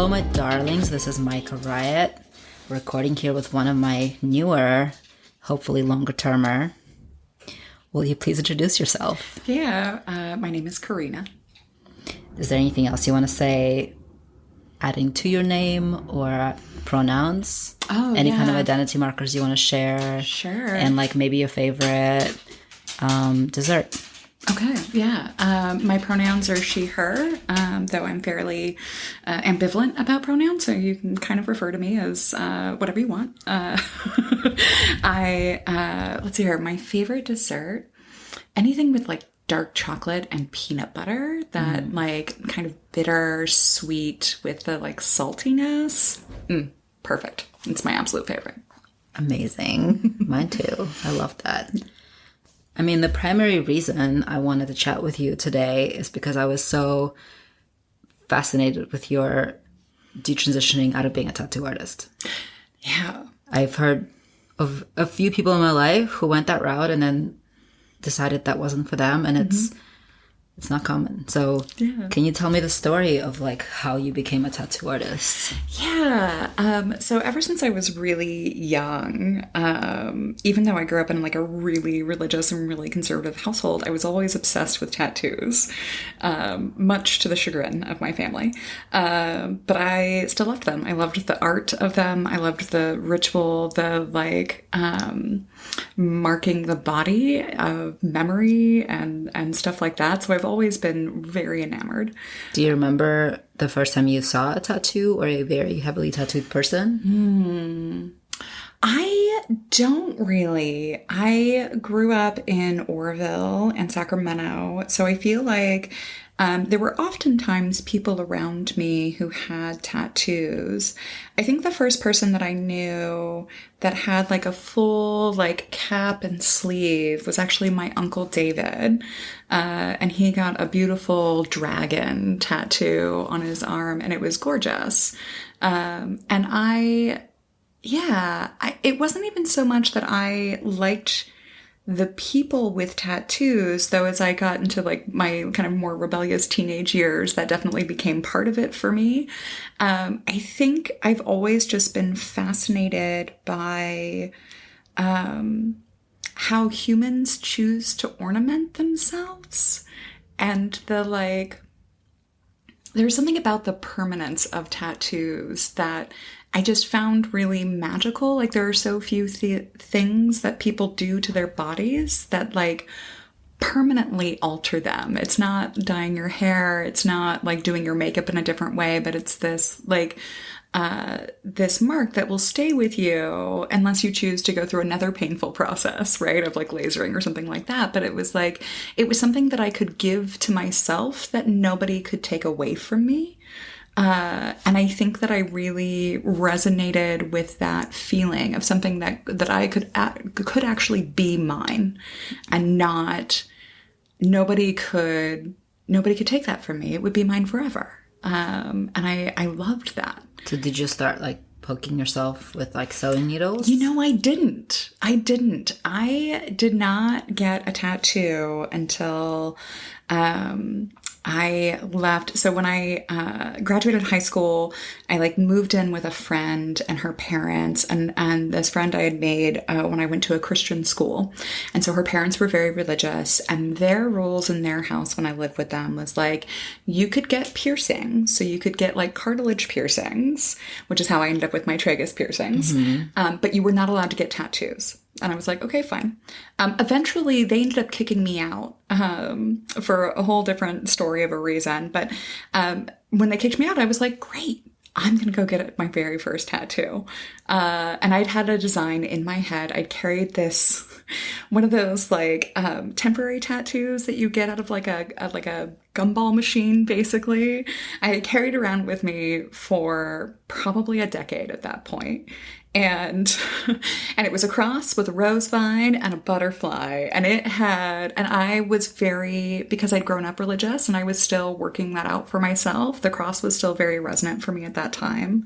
Hello, my darlings. This is Micah Riot, recording here with one of my newer, hopefully longer termer. Will you please introduce yourself? Yeah, my name is Carina. Is there anything else you want to say, adding to your name or pronouns? Any kind of identity markers you want to share? Sure. And like maybe your favorite dessert? Okay, yeah. My pronouns are she, her, though I'm fairly ambivalent about pronouns, so you can kind of refer to me as whatever you want. Let's see here, my favorite dessert, anything with like dark chocolate and peanut butter, that like kind of bitter, sweet with the like saltiness. Perfect. It's my absolute favorite. Amazing. Mine too. I love that. I mean, the primary reason I wanted to chat with you today is because I was so fascinated with your detransitioning out of being a tattoo artist. Yeah. I've heard of a few people in my life who went that route and then decided that wasn't for them, and it's not common. So Can you tell me the story of like how you became a tattoo artist? Yeah. So ever since I was really young, even though I grew up in like a really religious and really conservative household, I was always obsessed with tattoos, much to the chagrin of my family. But I still loved them. I loved the art of them. I loved the ritual, the like marking the body of memory and stuff like that. So I've always been very enamored. Do you remember the first time you saw a tattoo or a very heavily tattooed person? I don't really. I grew up in Oroville and Sacramento, so I feel like there were oftentimes people around me who had tattoos. I think the first person that I knew that had like a full like cap and sleeve was actually my Uncle David. And he got a beautiful dragon tattoo on his arm, and it was gorgeous. It wasn't even so much that I liked the people with tattoos, though as I got into like my kind of more rebellious teenage years, that definitely became part of it for me. I think I've always just been fascinated by how humans choose to ornament themselves, and the like, there's something about the permanence of tattoos that I just found really magical. Like there are so few things that people do to their bodies that like permanently alter them. It's not dyeing your hair. It's not like doing your makeup in a different way, but it's this like this mark that will stay with you unless you choose to go through another painful process, right? Of like lasering or something like that. But it was something that I could give to myself that nobody could take away from me. And I think that I really resonated with that feeling of something that I could actually be mine, and nobody could take that from me. It would be mine forever. And I loved that. So did you start like poking yourself with like sewing needles? You know, I didn't. I did not get a tattoo until I left. So when I graduated high school, I like moved in with a friend and her parents, and this friend I had made when I went to a Christian school. And so her parents were very religious, and their rules in their house when I lived with them was like, you could get piercings. So you could get like cartilage piercings, which is how I ended up with my tragus piercings. But you were not allowed to get tattoos. And I was like, okay, fine. Eventually, they ended up kicking me out for a whole different story of a reason. But when they kicked me out, I was like, great, I'm going to go get my very first tattoo. And I'd had a design in my head. I'd carried this, one of those like temporary tattoos that you get out of like a gumball machine, basically. I had carried around with me for probably a decade at that point. And it was a cross with a rose vine and a butterfly. And I was because I'd grown up religious and I was still working that out for myself. The cross was still very resonant for me at that time.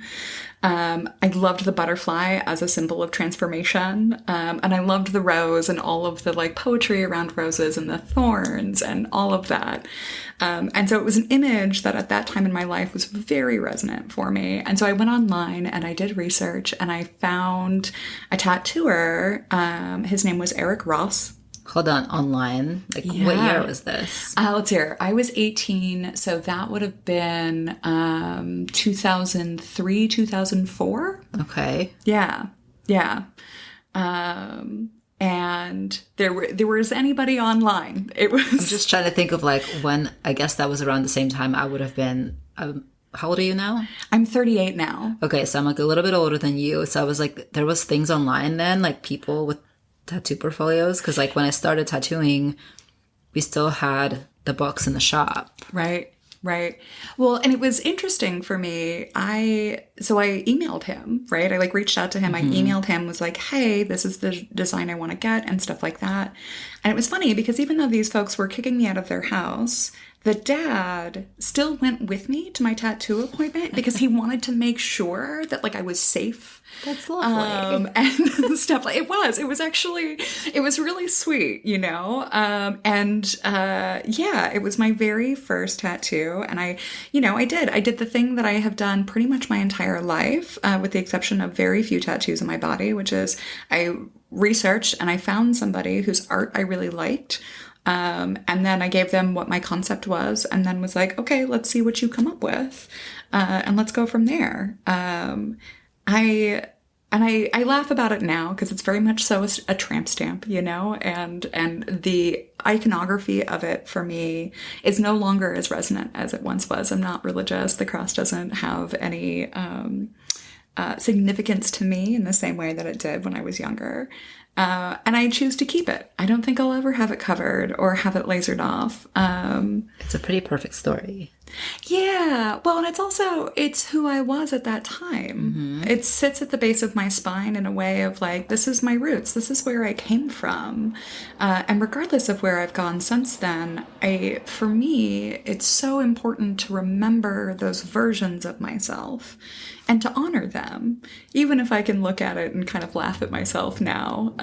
I loved the butterfly as a symbol of transformation. And I loved the rose and all of the like poetry around roses and the thorns and all of that. And so it was an image that at that time in my life was very resonant for me. And so I went online and I did research and I found a tattooer. His name was Eric Ross. Hold on, online. Like, what year was this? Let's hear. I was 18, so that would have been 2003, 2004. Okay. Yeah. And there was anybody online. It was. I'm just trying to think of like when, I guess that was around the same time I would have been. How old are you now? I'm 38 now. Okay, so I'm like a little bit older than you. So I was like, there was things online then, like people with tattoo portfolios, because like when I started tattooing, we still had the books in the shop. Right. Well, and it was interesting for me. I emailed him, right? I like reached out to him. I emailed him, was like, hey, this is the design I want to get and stuff like that. And it was funny because even though these folks were kicking me out of their house, the dad still went with me to my tattoo appointment because he wanted to make sure that like I was safe. That's lovely. And stuff like it was really sweet, you know? It was my very first tattoo. And I did the thing that I have done pretty much my entire life, with the exception of very few tattoos on my body, which is I researched and I found somebody whose art I really liked. And then I gave them what my concept was and then was like, okay, let's see what you come up with. And let's go from there. I laugh about it now because it's very much so a tramp stamp, you know, and the iconography of it for me is no longer as resonant as it once was. I'm not religious. The cross doesn't have any significance to me in the same way that it did when I was younger. And I choose to keep it. I don't think I'll ever have it covered or have it lasered off. It's a pretty perfect story. Yeah. Well, and it's who I was at that time. It sits at the base of my spine in a way of like, this is my roots. This is where I came from. And regardless of where I've gone since then, for me, it's so important to remember those versions of myself and to honor them, even if I can look at it and kind of laugh at myself now.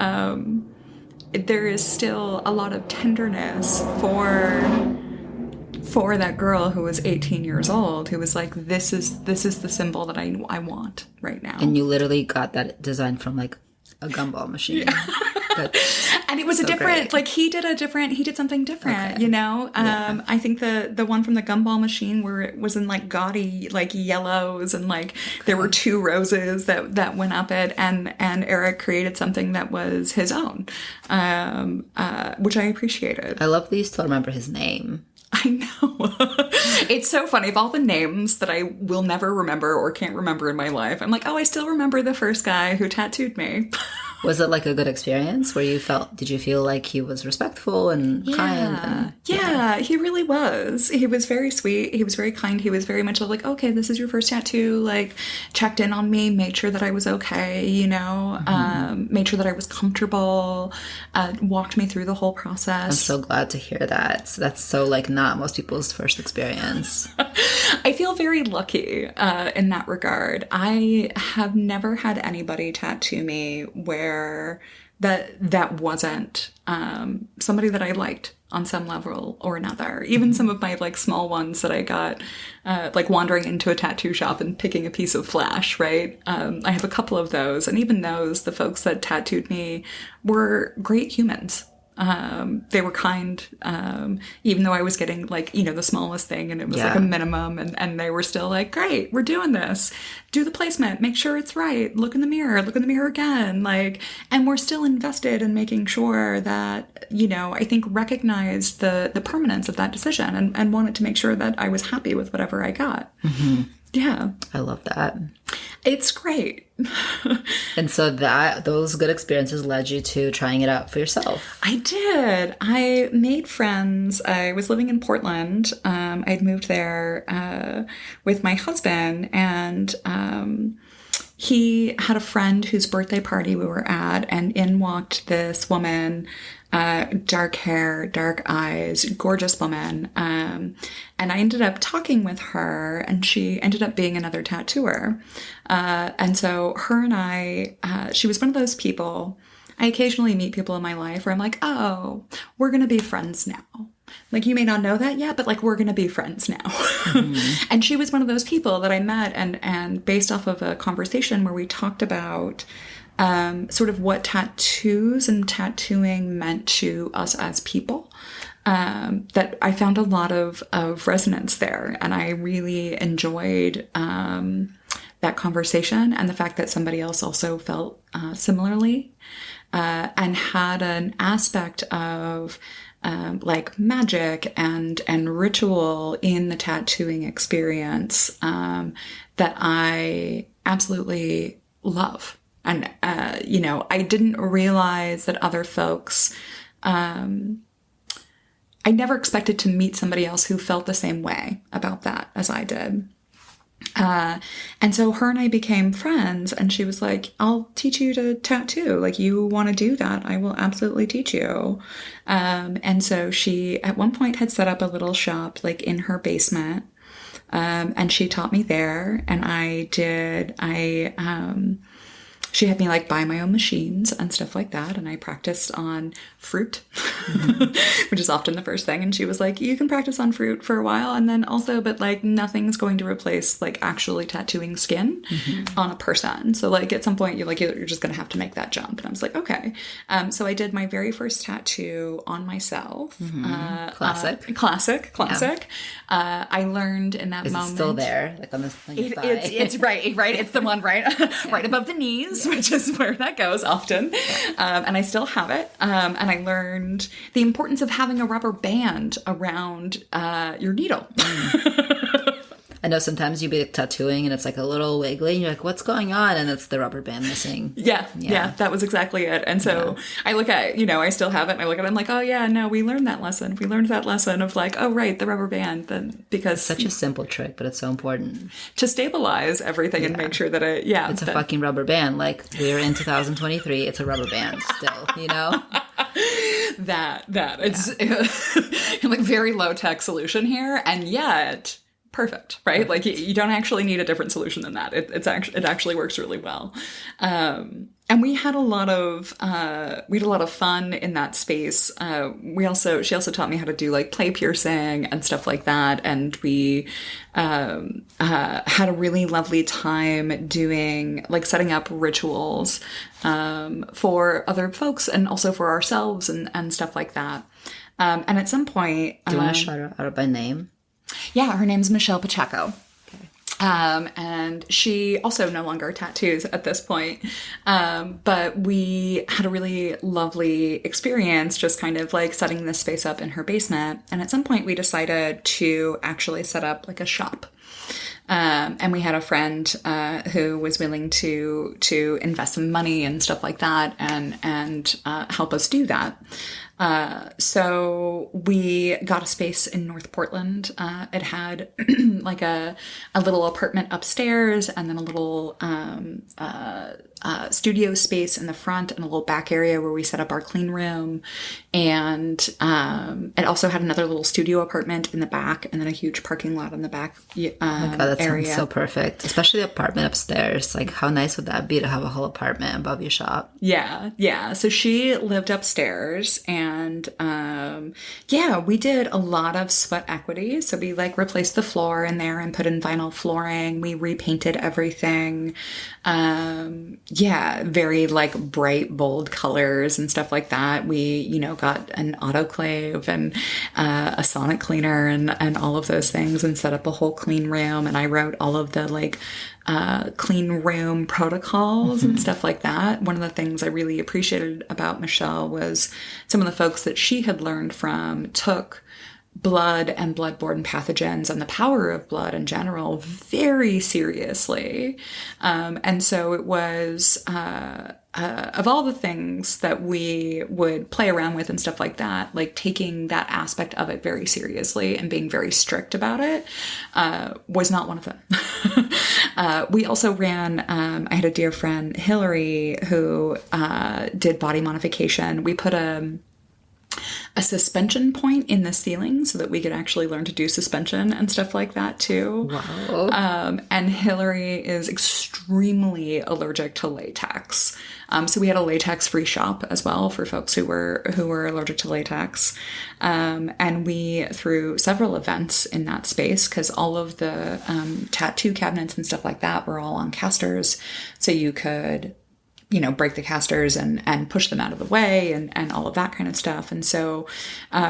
There is still a lot of tenderness for that girl who was 18 years old, who was like, this is the symbol that I want right now. And you literally got that design from like a gumball machine. Yeah. And it was so different, great. Like he did something different, okay. You know? I think the one from the gumball machine where it was in like gaudy, like yellows and like there were two roses that went up it and Eric created something that was his own, which I appreciated. I love that you still remember his name. I know. It's so funny. Of all the names that I will never remember or can't remember in my life, I'm like, oh, I still remember the first guy who tattooed me. Was it like a good experience where did you feel like he was respectful and kind? Yeah, he really was. He was very sweet. He was very kind. He was very much like, okay, this is your first tattoo. Like, checked in on me, made sure that I was okay, you know, made sure that I was comfortable, walked me through the whole process. I'm so glad to hear that. So that's so like not most people's first experience. I feel very lucky in that regard. I have never had anybody tattoo me where that wasn't somebody that I liked on some level or another. Even some of my like small ones that I got like wandering into a tattoo shop and picking a piece of flash, right? I have a couple of those, and even those, the folks that tattooed me were great humans. They were kind, even though I was getting like, you know, the smallest thing and it was like a minimum and they were still like, great, we're doing this. Do the placement, make sure it's right. Look in the mirror again. Like, and we're still invested in making sure that, you know, I think recognized the permanence of that decision and wanted to make sure that I was happy with whatever I got. Mm-hmm. Yeah. I love that. It's great. And so those good experiences led you to trying it out for yourself. I did. I made friends. I was living in Portland. I'd moved there with my husband, and he had a friend whose birthday party we were at, and in walked this woman, dark hair, dark eyes, gorgeous woman. And I ended up talking with her, and she ended up being another tattooer. And so her and I, she was one of those people. I occasionally meet people in my life where I'm like, oh, we're going to be friends now. Like, you may not know that yet, but like, we're going to be friends now. And she was one of those people that I met, and based off of a conversation where we talked about sort of what tattoos and tattooing meant to us as people, that I found a lot of resonance there. And I really enjoyed that conversation, and the fact that somebody else also felt similarly, and had an aspect of like magic and ritual in the tattooing experience that I absolutely love. And, you know, I didn't realize that other folks, I never expected to meet somebody else who felt the same way about that as I did. And so her and I became friends, and she was like, I'll teach you to tattoo. Like, you want to do that, I will absolutely teach you. And so she at one point had set up a little shop like in her basement. And she taught me there, and she had me like buy my own machines and stuff like that. And I practiced on fruit, which is often the first thing. And she was like, you can practice on fruit for a while. And then also, but like, nothing's going to replace like actually tattooing skin on a person. So like at some point you're just going to have to make that jump. And I was like, okay. So I did my very first tattoo on myself. Classic. Yeah. I learned in that moment. It's still there, like on the thigh. It's right. It's the one right above the knees, which is where that goes often. And I still have it. And I learned the importance of having a rubber band around your needle. I know sometimes you be tattooing and it's like a little wiggly and you're like, what's going on? And it's the rubber band missing. Yeah, that was exactly it. And so I look at, I still have it, and I look at it, I'm like, oh yeah, no, we learned that lesson. We learned that lesson of like, oh right, the rubber band. Then because such a simple trick, but it's so important to stabilize everything and make sure that it's a fucking rubber band. Like, we're in 2023, it's a rubber band still, It's like very low tech solution here, and yet perfect, right? Like you don't actually need a different solution than that. It actually works really well. And we had a lot of fun in that space. She also taught me how to do like play piercing and stuff like that. And we had a really lovely time doing like setting up rituals for other folks and also for ourselves and stuff like that. And at some point, do you want to shout her out by name? Yeah, her name's Michelle Pacheco. Okay. And she also no longer tattoos at this point. But we had a really lovely experience just kind of like setting this space up in her basement. And at some point we decided to actually set up like a shop. And we had a friend who was willing to invest some money and stuff like that and help us do that. So we got a space in North Portland. It had like a little apartment upstairs, and then a little studio space in the front, and a little back area where we set up our clean room. And it also had another little studio apartment in the back, and then a huge parking lot in the back oh my God, that area. Sounds so perfect, especially the apartment upstairs. Like, how nice would that be to have a whole apartment above your shop? Yeah. So she lived upstairs, and we did a lot of sweat equity. So we like replaced the floor in there and put in vinyl flooring. We repainted everything. Very like bright, bold colors and stuff like that. We, got an autoclave and a sonic cleaner and all of those things, and set up a whole clean room. And I wrote all of the like clean room protocols and stuff like that. One of the things I really appreciated about Michelle was some of the folks that she had learned from took blood and bloodborne pathogens and the power of blood in general very seriously. And so it was, of all the things that we would play around with and stuff like that, like taking that aspect of it very seriously and being very strict about it, was not one of them. We also ran, I had a dear friend, Hillary, who did body modification. We put a a suspension point in the ceiling so that we could actually learn to do suspension and stuff like that too. Wow. And Hillary is extremely allergic to latex. So we had a latex-free shop as well for folks who were allergic to latex. And we threw several events in that space because all of the tattoo cabinets and stuff like that were all on casters. So you could break the casters and push them out of the way and all of that kind of stuff. And so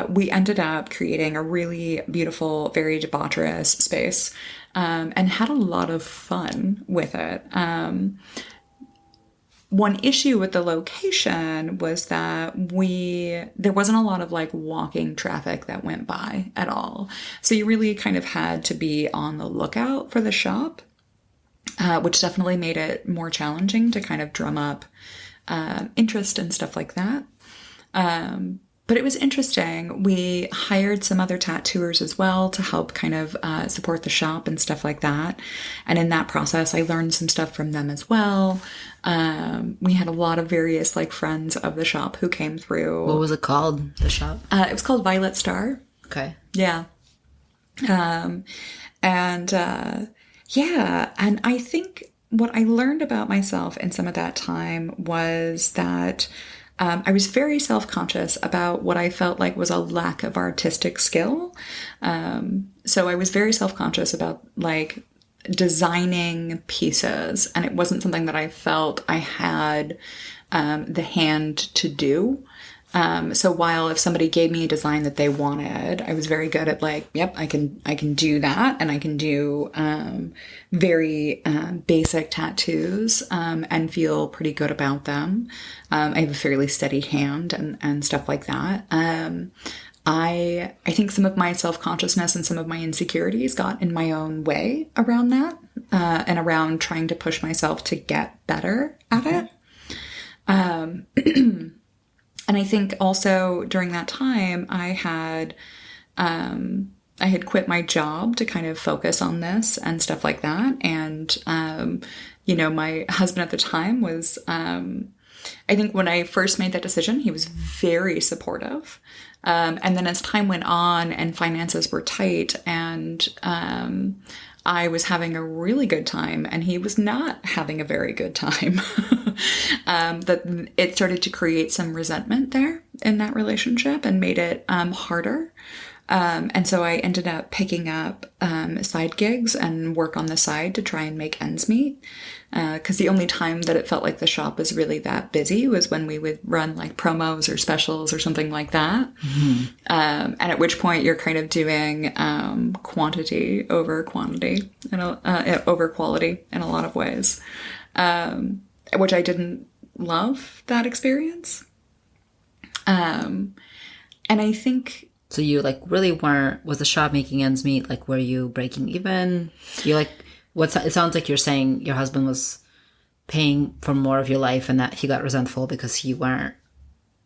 we ended up creating a really beautiful, very debaucherous space and had a lot of fun with it. One issue with the location was that there wasn't a lot of like walking traffic that went by at all. So you really kind of had to be on the lookout for the shop. Which definitely made it more challenging to kind of drum up interest and stuff like that. But it was interesting. We hired some other tattooers as well to help kind of support the shop and stuff like that. And in that process, I learned some stuff from them as well. We had a lot of various like friends of the shop who came through. What was it called, the shop? It was called Violet Star. Okay. Yeah. Yeah, and I think what I learned about myself in some of that time was that I was very self-conscious about what I felt like was a lack of artistic skill. So I was very self-conscious about like designing pieces, and it wasn't something that I felt I had the hand to do. So while if somebody gave me a design that they wanted, I was very good at like, yep, I can do that. And I can do, very, basic tattoos, and feel pretty good about them. I have a fairly steady hand and stuff like that. I think some of my self-consciousness and some of my insecurities got in my own way around that, and around trying to push myself to get better at it. And I think also during that time, I had quit my job to kind of focus on this and stuff like that. And, my husband at the time was, I think when I first made that decision, he was very supportive. And then as time went on and finances were tight and, I was having a really good time and he was not having a very good time. That it started to create some resentment there in that relationship and made it harder. And so I ended up picking up side gigs and work on the side to try and make ends meet. Because the only time that it felt like the shop was really that busy was when we would run like promos or specials or something like that. Mm-hmm. And at which point you're kind of doing quantity over quantity and over quality in a lot of ways, which I didn't love that experience. And I think... So you like really weren't, was the shop making ends meet? Like, were you breaking even? You like, it sounds like you're saying your husband was paying for more of your life and that he got resentful because you weren't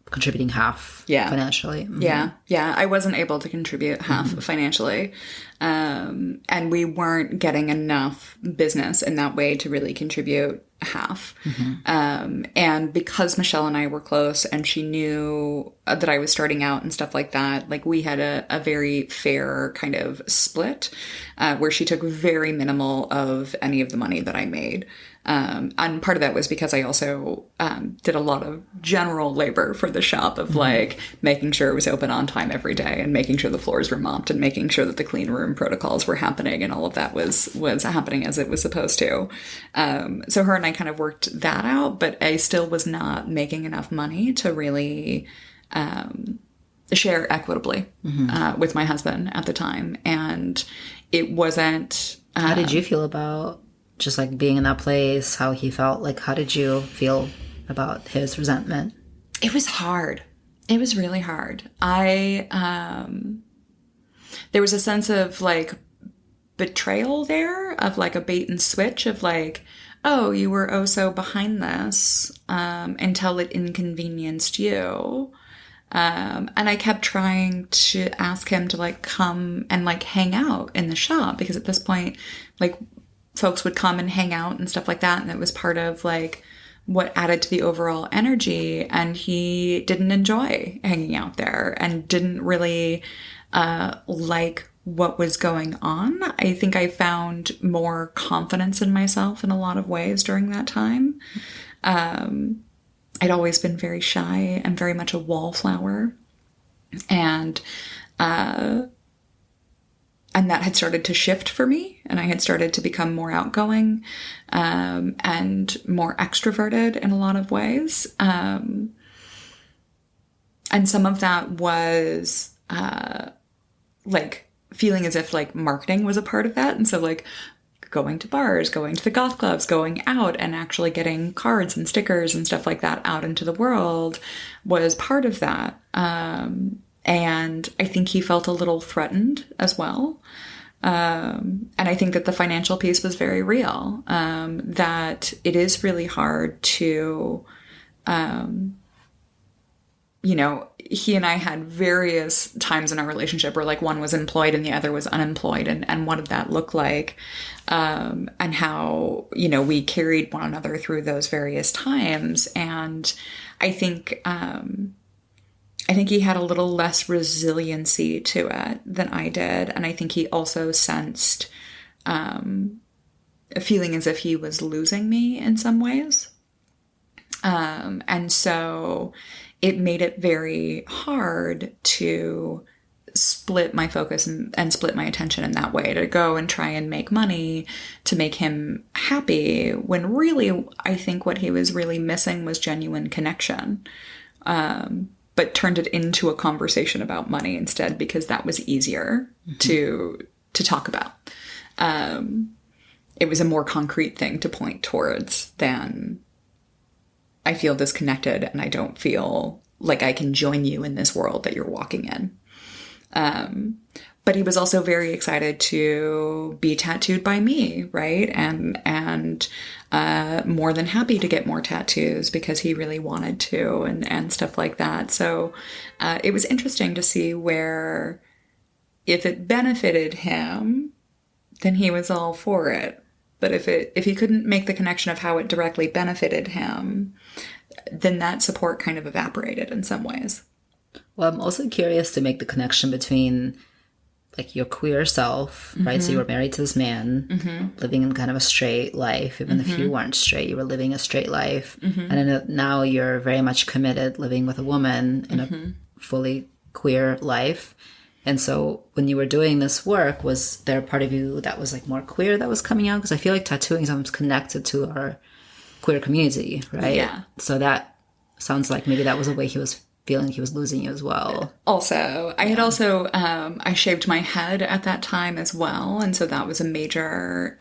contributing half financially. Mm-hmm. Yeah. I wasn't able to contribute half financially. And we weren't getting enough business in that way to really contribute half. Mm-hmm. And because Michelle and I were close and she knew that I was starting out and stuff like that, like we had a very fair kind of split, where she took very minimal of any of the money that I made. And part of that was because I also did a lot of general labor for the shop of like making sure it was open on time every day and making sure the floors were mopped and making sure that the clean room protocols were happening and all of that was happening as it was supposed to. So her and I kind of worked that out, but I still was not making enough money to really share equitably with my husband at the time. And it wasn't... How did you feel about just like being in that place, how he felt? Like, how did you feel about his resentment? It was hard. It was really hard. There was a sense of like betrayal there, of like a bait and switch of like, oh, you were oh so behind this until it inconvenienced you. And I kept trying to ask him to like come and like hang out in the shop because at this point, like folks would come and hang out and stuff like that. And it was part of like what added to the overall energy. And he didn't enjoy hanging out there and didn't really like what was going on. I think I found more confidence in myself in a lot of ways during that time. I'd always been very shy and very much a wallflower. And that had started to shift for me, and I had started to become more outgoing and more extroverted in a lot of ways. And some of that was like feeling as if like marketing was a part of that. And so like going to bars, going to the goth clubs, going out and actually getting cards and stickers and stuff like that out into the world was part of that. And I think he felt a little threatened as well. And I think that the financial piece was very real, that it is really hard to, you know, he and I had various times in our relationship where like one was employed and the other was unemployed, and what did that look like? And how, you know, we carried one another through those various times. And I think he had a little less resiliency to it than I did. And I think he also sensed a feeling as if he was losing me in some ways. And so it made it very hard to split my focus and split my attention in that way, to go and try and make money to make him happy, when really I think what he was really missing was genuine connection. But turned it into a conversation about money instead, because that was easier to talk about. It was a more concrete thing to point towards than I feel disconnected and I don't feel like I can join you in this world that you're walking in. But he was also very excited to be tattooed by me, right? And more than happy to get more tattoos because he really wanted to, and stuff like that. So it was interesting to see where if it benefited him, then he was all for it. But if he couldn't make the connection of how it directly benefited him, then that support kind of evaporated in some ways. Well, I'm also curious to make the connection between like your queer self, right? So you were married to this man, living in kind of a straight life. Even if you weren't straight, you were living a straight life. And then now you're very much committed living with a woman in a fully queer life. And so when you were doing this work, was there a part of you that was like more queer that was coming out? Because I feel like tattooing is sometimes connected to our queer community, right? Yeah. So that sounds like maybe that was a way he was feeling he was losing you as well. Also, I had also, I shaved my head at that time as well. And so that was a major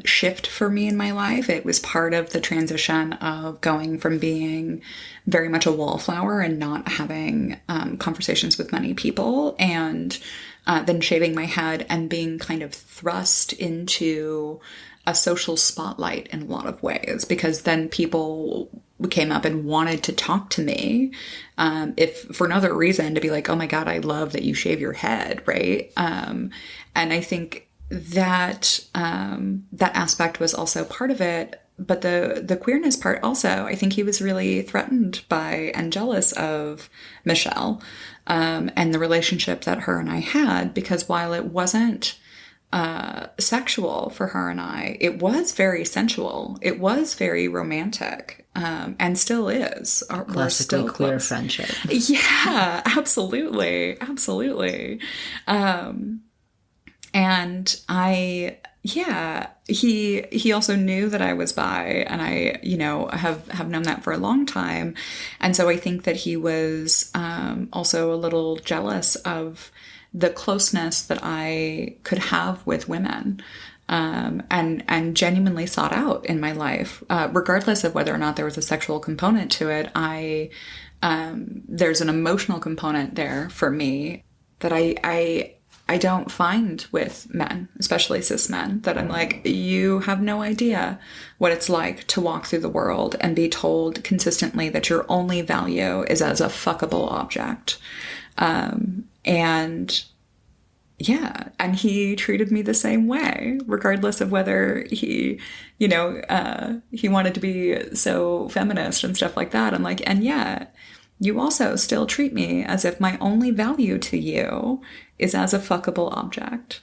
shift for me in my life. It was part of the transition of going from being very much a wallflower and not having conversations with many people, and then shaving my head and being kind of thrust into a social spotlight in a lot of ways, because then people came up and wanted to talk to me, if for another reason, to be like, oh my God, I love that you shave your head, right? And I think that that aspect was also part of it. But the queerness part also, I think he was really threatened by and jealous of Michelle, and the relationship that her and I had, because while it wasn't sexual for her and I, it was very sensual. It was very romantic, and still is. Classically still queer close. Friendship. Yeah, absolutely. Absolutely. And he also knew that I was bi, and I, have known that for a long time. And so I think that he was also a little jealous of the closeness that I could have with women, and genuinely sought out in my life, regardless of whether or not there was a sexual component to it. There's an emotional component there for me that I don't find with men, especially cis men, that I'm like, you have no idea what it's like to walk through the world and be told consistently that your only value is as a fuckable object. And yeah, and he treated me the same way, regardless of whether he wanted to be so feminist and stuff like that. I'm like, and yet you also still treat me as if my only value to you is as a fuckable object.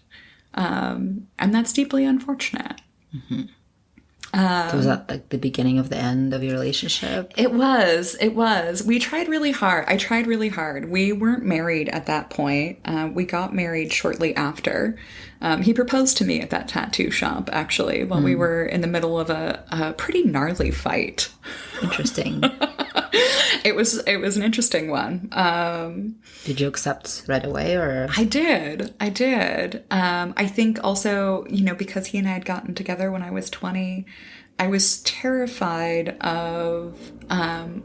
And that's deeply unfortunate. Mm-hmm. So was that like the beginning of the end of your relationship? It was. We tried really hard. I tried really hard. We weren't married at that point. We got married shortly after. He proposed to me at that tattoo shop, actually, while we were in the middle of a pretty gnarly fight. Interesting. It was an interesting one. Did you accept right away, or? I did. I think also, because he and I had gotten together when I was 20, I was terrified of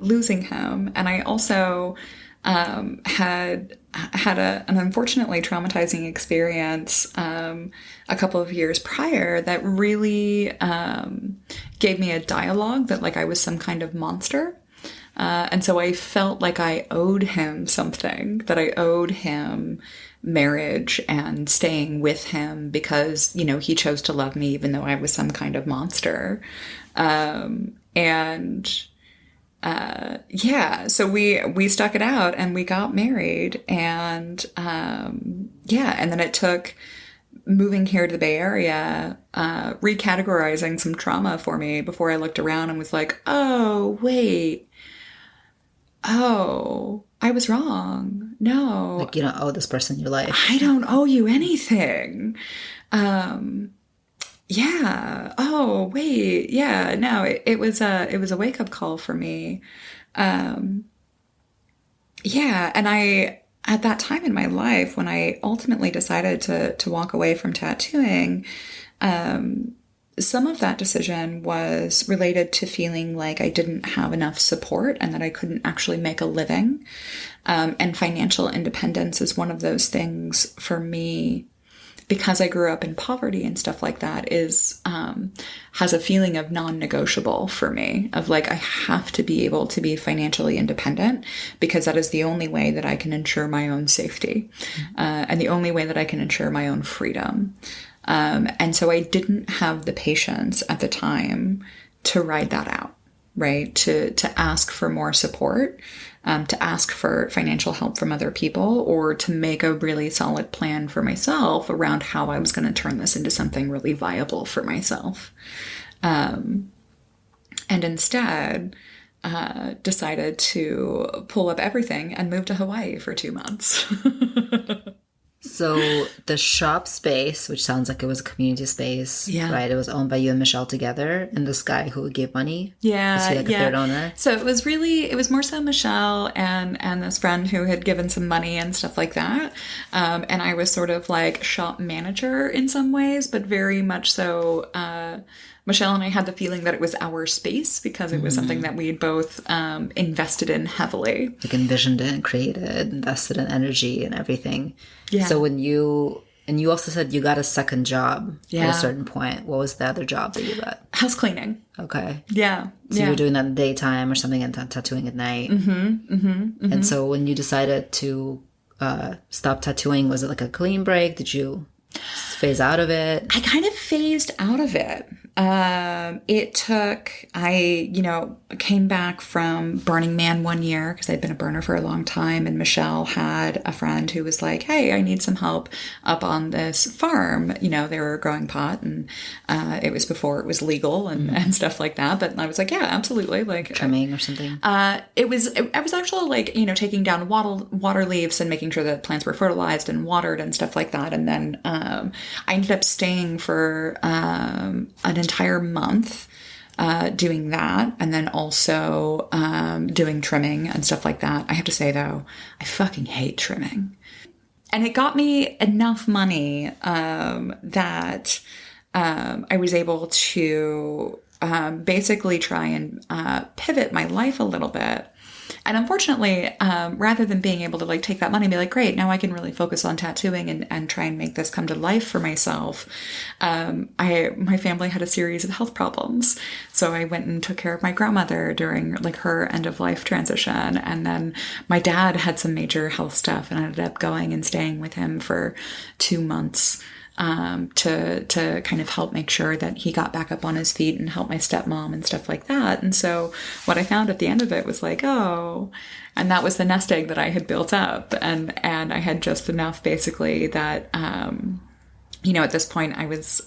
losing him. And I also had an unfortunately traumatizing experience a couple of years prior that really gave me a dialogue that like I was some kind of monster. And so I felt like I owed him something, that I owed him marriage and staying with him because, he chose to love me even though I was some kind of monster. So we stuck it out and we got married and and then it took moving here to the Bay Area, recategorizing some trauma for me before I looked around and was like, oh, wait. Oh, I was wrong. No. Like you don't owe this person your life. I don't owe you anything. Yeah. Oh, wait. Yeah. No, it was a wake-up call for me. Yeah. And at that time in my life, when I ultimately decided to walk away from tattooing, some of that decision was related to feeling like I didn't have enough support and that I couldn't actually make a living. And financial independence is one of those things for me, because I grew up in poverty and stuff like that, has a feeling of non-negotiable for me, of like, I have to be able to be financially independent because that is the only way that I can ensure my own safety, and the only way that I can ensure my own freedom. And so I didn't have the patience at the time to ride that out, right? To ask for more support, to ask for financial help from other people, or to make a really solid plan for myself around how I was going to turn this into something really viable for myself. And instead, decided to pull up everything and move to Hawaii for 2 months. So the shop space, which sounds like it was a community space, right? It was owned by you and Michelle together, and this guy who gave money. Yeah, is he like a third owner? So it was more so Michelle and this friend who had given some money and stuff like that. And I was sort of like shop manager in some ways, but very much so. Michelle and I had the feeling that it was our space because it was something that we had both invested in heavily. Like envisioned it and created, invested in energy and everything. Yeah. So and you also said you got a second job at a certain point. What was the other job that you got? House cleaning. Okay. Yeah. So you were doing that in the daytime or something and tattooing at night. And so when you decided to stop tattooing, was it like a clean break? Did you phase out of it? I kind of phased out of it. I came back from Burning Man 1 year because I'd been a burner for a long time. And Michelle had a friend who was like, hey, I need some help up on this farm. They were growing pot and, it was before it was legal and stuff like that. But I was like, yeah, absolutely. Like trimming or something. I was actually like, taking down water leaves and making sure that plants were fertilized and watered and stuff like that. And then, I ended up staying for, an entire month doing that, and then also doing trimming and stuff like that. I have to say though, I fucking hate trimming, and it got me enough money that I was able to basically try and pivot my life a little bit And unfortunately, rather than being able to like take that money and be like, great, now I can really focus on tattooing and try and make this come to life for myself. My family had a series of health problems. So I went and took care of my grandmother during like her end of life transition. And then my dad had some major health stuff, and I ended up going and staying with him for 2 months. To kind of help make sure that he got back up on his feet and help my stepmom and stuff like that. And so what I found at the end of it was like, oh, and that was the nest egg that I had built up. And I had just enough basically that, at this point I was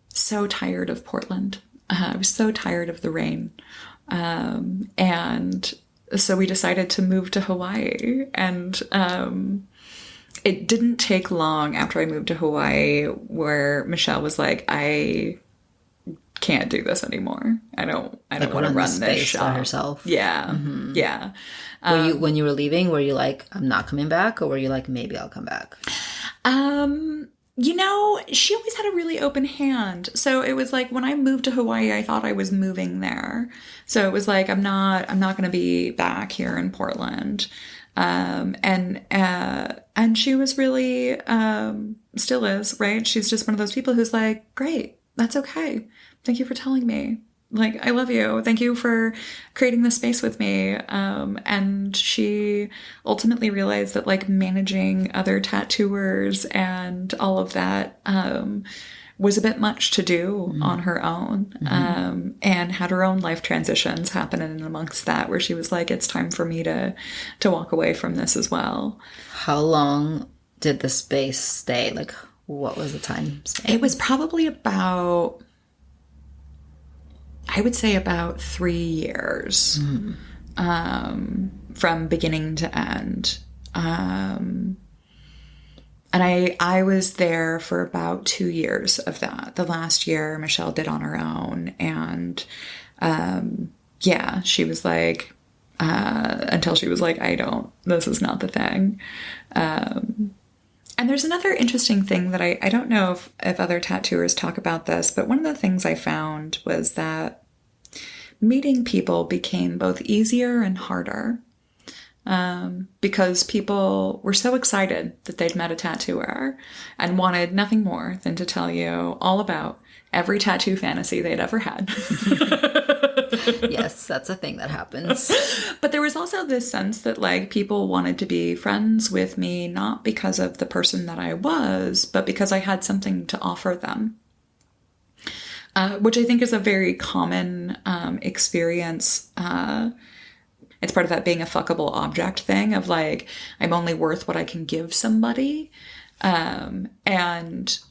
so tired of Portland. I was so tired of the rain. And so we decided to move to Hawaii. And it didn't take long after I moved to Hawaii where Michelle was like, I can't do this anymore. I don't want to run this shop by herself. Yeah. Mm-hmm. Yeah. When you were leaving, were you like, I'm not coming back? Or were you like, maybe I'll come back? She always had a really open hand. So it was like when I moved to Hawaii, I thought I was moving there. So it was like, I'm not going to be back here in Portland. And she was really, still is, right? She's just one of those people who's like, great, that's okay. Thank you for telling me. Like, I love you. Thank you for creating this space with me. And she ultimately realized that like managing other tattooers and all of that, was a bit much to do on her own, and had her own life transitions happen in amongst that, where she was like, it's time for me to walk away from this as well. How long did the space stay? Like, what was the time span? It was probably about, I would say about 3 years, from beginning to end. And I was there for about 2 years of that. The last year Michelle did on her own. And, she was like, until she was like, this is not the thing. And there's another interesting thing that I don't know if other tattooers talk about this, but one of the things I found was that meeting people became both easier and harder. Because people were so excited that they'd met a tattooer and wanted nothing more than to tell you all about every tattoo fantasy they'd ever had. Yes, that's a thing that happens. But there was also this sense that like people wanted to be friends with me, not because of the person that I was, but because I had something to offer them. Which I think is a very common experience. It's part of that being a fuckable object thing of like, I'm only worth what I can give somebody. And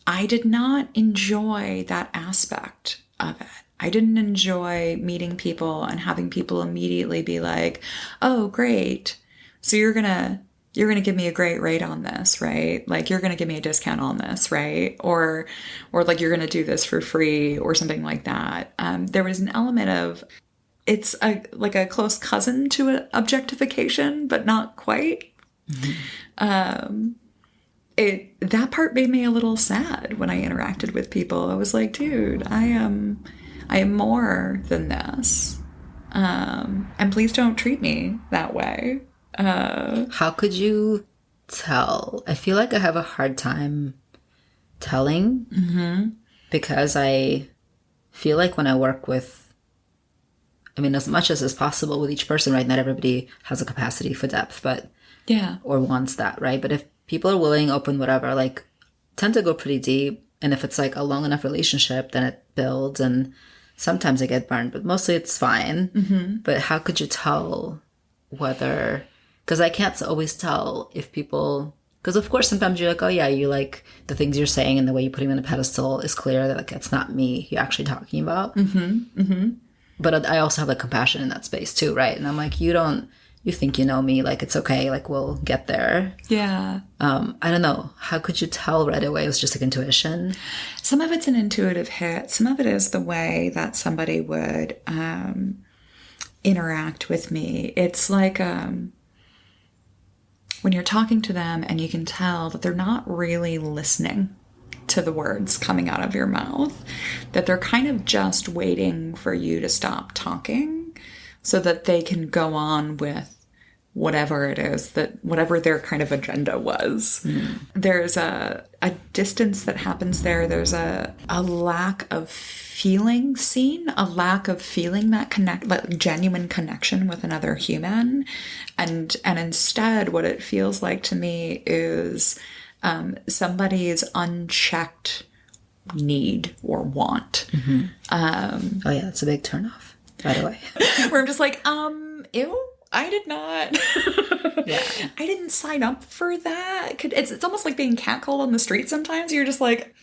I did not enjoy that aspect of it. I didn't enjoy meeting people and having people immediately be like, oh, great. So you're going to give me a great rate on this, right? Like you're going to give me a discount on this, right? Or like you're going to do this for free or something like that. There was an element of, it's like a close cousin to objectification, but not quite. Mm-hmm. That part made me a little sad when I interacted with people. I was like, dude, I am more than this. And please don't treat me that way. How could you tell? I feel like I have a hard time telling, because I feel like when I work with, as much as is possible with each person, right? Not everybody has a capacity for depth, but or wants that, right? But if people are willing, open, whatever, like tend to go pretty deep. And if it's like a long enough relationship, then it builds, and sometimes I get burned, but mostly it's fine. Mm-hmm. But how could you tell whether, because I can't always tell if people, because of course sometimes you're like, oh yeah, you like the things you're saying and the way you put him on a pedestal is clear that like it's not me you're actually talking about. Mm-hmm. Mm-hmm. But I also have like compassion in that space too, right? And I'm like, you think you know me, like it's okay, like we'll get there. Yeah. I don't know. How could you tell right away? It was just like intuition. Some of it's an intuitive hit. Some of it is the way that somebody would interact with me. It's like when you're talking to them and you can tell that they're not really listening to the words coming out of your mouth, that they're kind of just waiting for you to stop talking so that they can go on with whatever it is whatever their kind of agenda was. There's a distance that happens there. There's a lack of feeling seen, a lack of feeling that genuine connection with another human. And instead what it feels like to me is somebody's unchecked need or want. Oh yeah, it's a big turnoff, by the way. Where I'm just like, ew, I did not. Yeah. I didn't sign up for that. It's almost like being catcalled on the street sometimes. You're just like,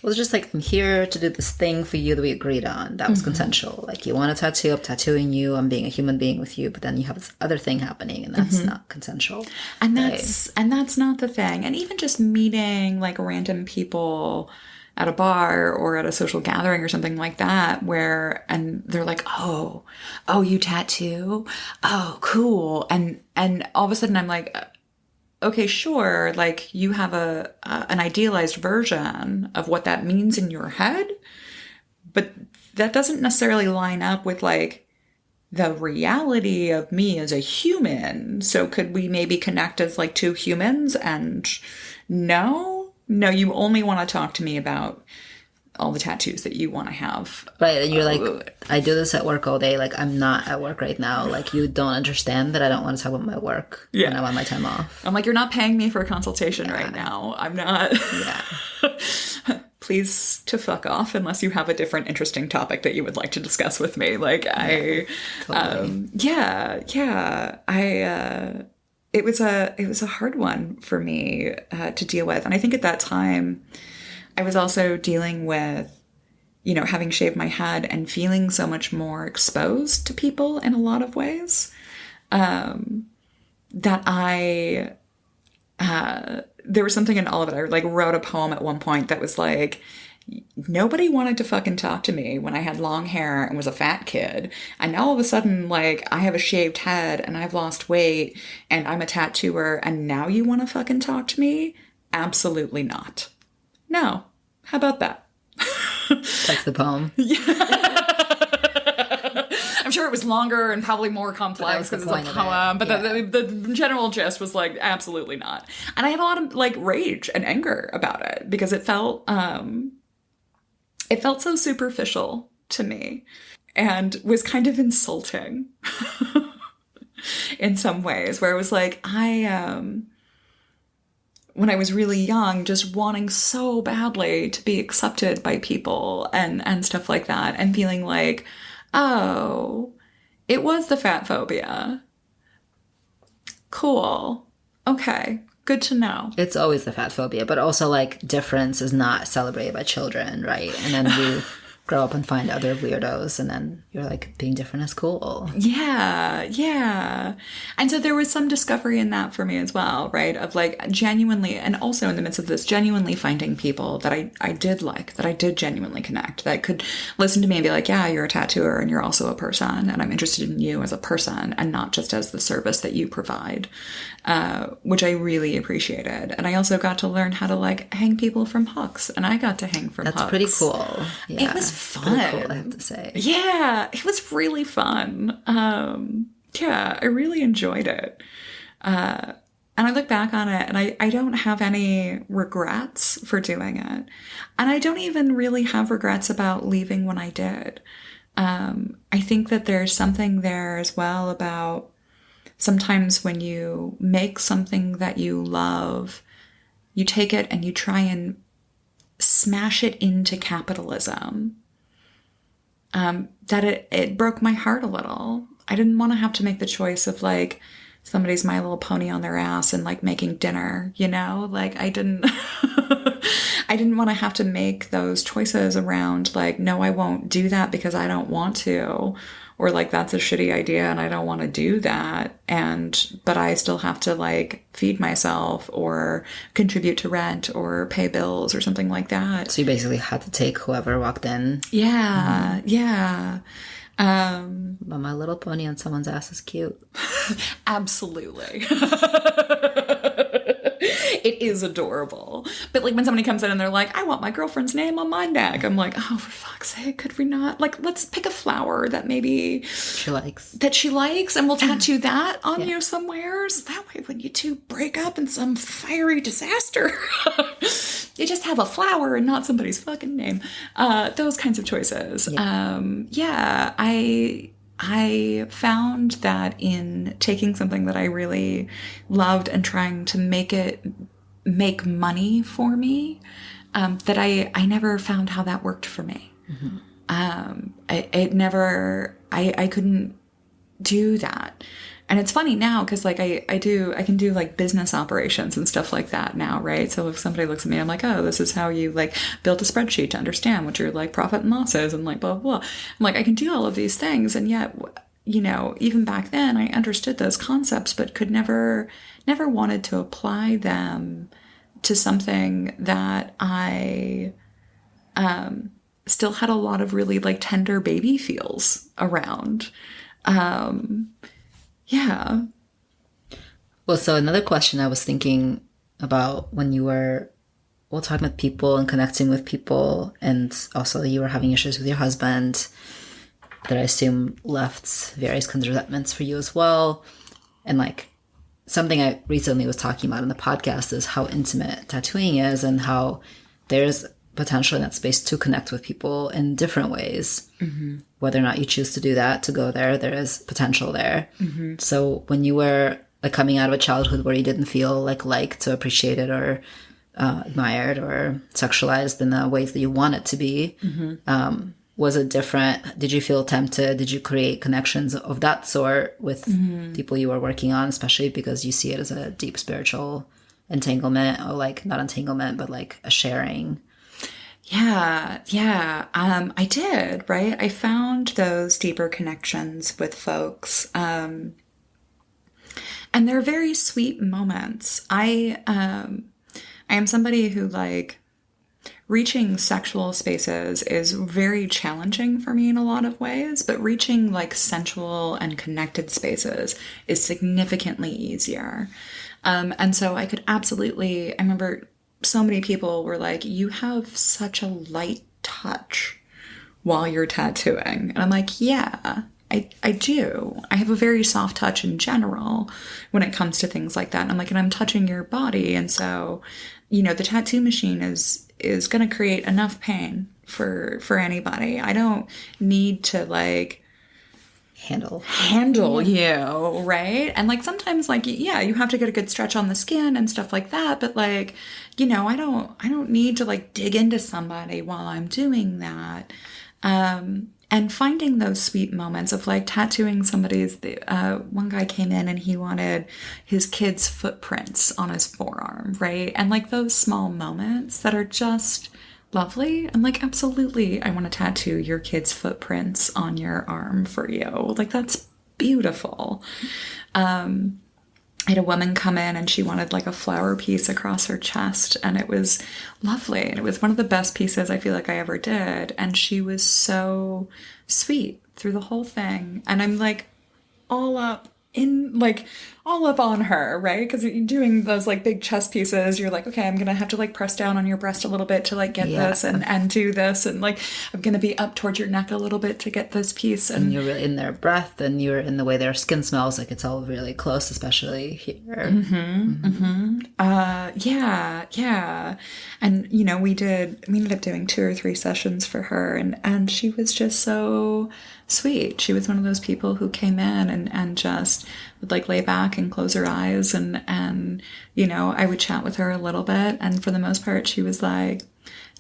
Well, it's just like, I'm here to do this thing for you that we agreed on. That was consensual. Like, you want a tattoo, I'm tattooing you, I'm being a human being with you, but then you have this other thing happening, and that's not consensual. and that's not the thing. And even just meeting like random people at a bar or at a social gathering or something like that, and they're like, oh, you tattoo? Oh, cool. And all of a sudden I'm like, okay, sure. Like, you have an idealized version of what that means in your head, but that doesn't necessarily line up with like the reality of me as a human. So could we maybe connect as like two humans? And no, you only want to talk to me about all the tattoos that you want to have. Right, and you're like, I do this at work all day. Like, I'm not at work right now. Like, you don't understand that I don't want to talk about my work when I'm on my time off. I'm like, you're not paying me for a consultation right now. I'm not. Yeah. Please to fuck off unless you have a different interesting topic that you would like to discuss with me. Like, Totally. It was a hard one for me to deal with. And I think at that time, I was also dealing with, having shaved my head and feeling so much more exposed to people in a lot of ways, that there was something in all of it. I like wrote a poem at one point that was like, nobody wanted to fucking talk to me when I had long hair and was a fat kid. And now all of a sudden, like, I have a shaved head and I've lost weight and I'm a tattooer, and now you want to fucking talk to me? Absolutely not. No. How about that? That's the poem. I'm sure it was longer and probably more complex because it's a poem, but the general gist was like, absolutely not. And I had a lot of like rage and anger about it because it felt so superficial to me and was kind of insulting in some ways, where it was like, when I was really young, just wanting so badly to be accepted by people and stuff like that, and feeling like, oh, it was the fat phobia. Cool. Okay. Good to know. It's always the fat phobia, but also like difference is not celebrated by children, right? And then you grow up and find other weirdos, and then you're like, being different is cool. Yeah. And so there was some discovery in that for me as well, right? Of like genuinely, and also in the midst of this, genuinely finding people that I did like, that I did genuinely connect, that could listen to me and be like, yeah, you're a tattooer and you're also a person, and I'm interested in you as a person and not just as the service that you provide, which I really appreciated. And I also got to learn how to like hang people from hooks, and I got to hang from hooks. That's pretty cool. Yeah. It was fun. Pretty cool, I have to say. Yeah, it was really fun. I really enjoyed it. And I look back on it and I don't have any regrets for doing it. And I don't even really have regrets about leaving when I did. I think that there's something there as well about sometimes when you make something that you love, you take it and you try and smash it into capitalism. That it broke my heart a little. I didn't want to have to make the choice of like somebody's My Little Pony on their ass and like making dinner, like I didn't I didn't want to have to make those choices around like, no, I won't do that because I don't want to, or like that's a shitty idea and I don't want to do that, but I still have to like feed myself or contribute to rent or pay bills or something like that. So you basically had to take whoever walked in. Yeah. But My Little Pony on someone's ass is cute. Absolutely. It is adorable. But like when somebody comes in and they're like, I want my girlfriend's name on my neck. I'm like, oh, for fuck's sake, could we not? Like, let's pick a flower that maybe she likes. And we'll tattoo that on you somewhere. So that way when you two break up in some fiery disaster, you just have a flower and not somebody's fucking name. Those kinds of choices. Yeah. I found that in taking something that I really loved and trying to make money for me, that I never found how that worked for me. I couldn't do that. And it's funny now because like I can do like business operations and stuff like that now, right? So if somebody looks at me, I'm like, oh, this is how you like build a spreadsheet to understand what your like profit and loss is and like blah, blah, blah. I'm like, I can do all of these things. And yet, you know, even back then I understood those concepts, but could never wanted to apply them to something that I still had a lot of really like tender baby feels around. Yeah. Well, so another question I was thinking about when you were talking with people and connecting with people, and also you were having issues with your husband that I assume left various kinds of resentments for you as well. And like something I recently was talking about in the podcast is how intimate tattooing is and how there's potential in that space to connect with people in different ways. Whether or not you choose to do that, to go there, there is potential there. So when you were like coming out of a childhood where you didn't feel like liked or appreciated or admired or sexualized in the ways that you want it to be, was it different? Did you feel tempted? Did you create connections of that sort with people you were working on, especially because you see it as a deep spiritual entanglement, or like not entanglement, but like a sharing? Yeah. I did, right? I found those deeper connections with folks. And they're very sweet moments. I am somebody who like reaching sexual spaces is very challenging for me in a lot of ways, but reaching like sensual and connected spaces is significantly easier. And so I could absolutely, I remember so many people were like, you have such a light touch while you're tattooing. And I'm like, yeah, I do. I have a very soft touch in general when it comes to things like that. And I'm like, and I'm touching your body. And so, you know, the tattoo machine is going to create enough pain for anybody. I don't need to like handle you, right? And like sometimes like, yeah, you have to get a good stretch on the skin and stuff like that, but like, you know, I don't need to like dig into somebody while I'm doing that. And finding those sweet moments of like tattooing somebody's, one guy came in and he wanted his kid's footprints on his forearm, right? And like those small moments that are just lovely. I'm like, absolutely, I want to tattoo your kid's footprints on your arm for you. Like, that's beautiful. I had a woman come in and she wanted like a flower piece across her chest, and it was lovely. And it was one of the best pieces I feel like I ever did. And she was so sweet through the whole thing. And I'm like all up on her, right? Because you're doing those like big chest pieces. You're like, okay, I'm going to have to like press down on your breast a little bit to like get this and do this. And like, I'm going to be up towards your neck a little bit to get this piece. And you're really in their breath and you're in the way their skin smells. Like it's all really close, especially here. Yeah. And, you know, we ended up doing 2 or 3 sessions for her. And she was just so sweet. She was one of those people who came in and just would like lay back and close her eyes and you know, I would chat with her a little bit, and for the most part she was like,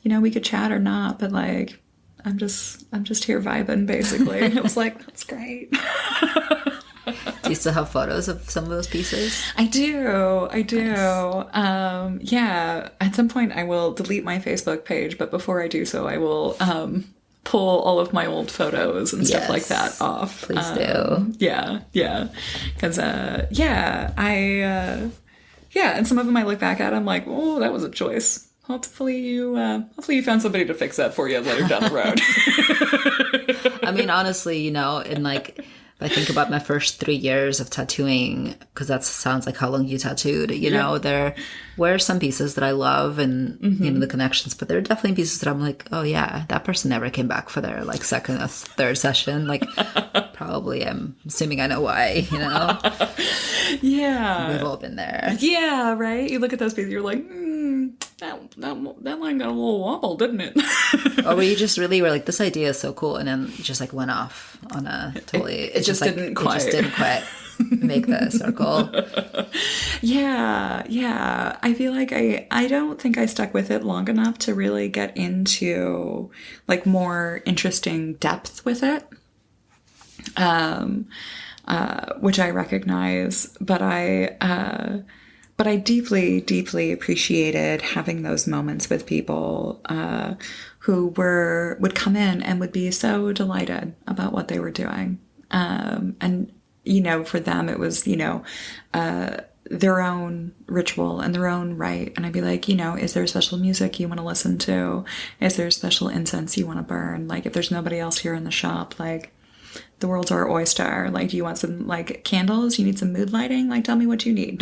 you know, we could chat or not, but like I'm just here vibing basically. And it was like, that's great. Do you still have photos of some of those pieces? I do. Nice. Yeah, at some point I will delete my Facebook page, but before I do so I will pull all of my old photos and stuff like that off. Please do. Yeah. Because, and some of them I look back at, I'm like, oh, that was a choice. Hopefully you found somebody to fix that for you later down the road. I mean, honestly, you know, in like I think about my first 3 years of tattooing, because that sounds like how long you tattooed. You know, there were some pieces that I love and, you know, the connections, but there are definitely pieces that I'm like, oh yeah, that person never came back for their like second or third session. Like, probably, I'm assuming I know why, you know? Yeah. We've all been there. Yeah, right? You look at those pieces, you're like, that line got a little wobble, didn't it? Or were you just really were like, this idea is so cool, and then just like went off on a totally... It just didn't quite. It just didn't quite make the circle. Yeah. I feel like I don't think I stuck with it long enough to really get into like more interesting depth with it. Which I recognize, but I deeply, deeply appreciated having those moments with people who would come in and would be so delighted about what they were doing. And, you know, for them, it was, you know, their own ritual and their own rite. And I'd be like, you know, is there special music you want to listen to? Is there special incense you want to burn? Like, if there's nobody else here in the shop, like, the world's our oyster. Like, do you want some like candles? You need some mood lighting? Like, tell me what you need.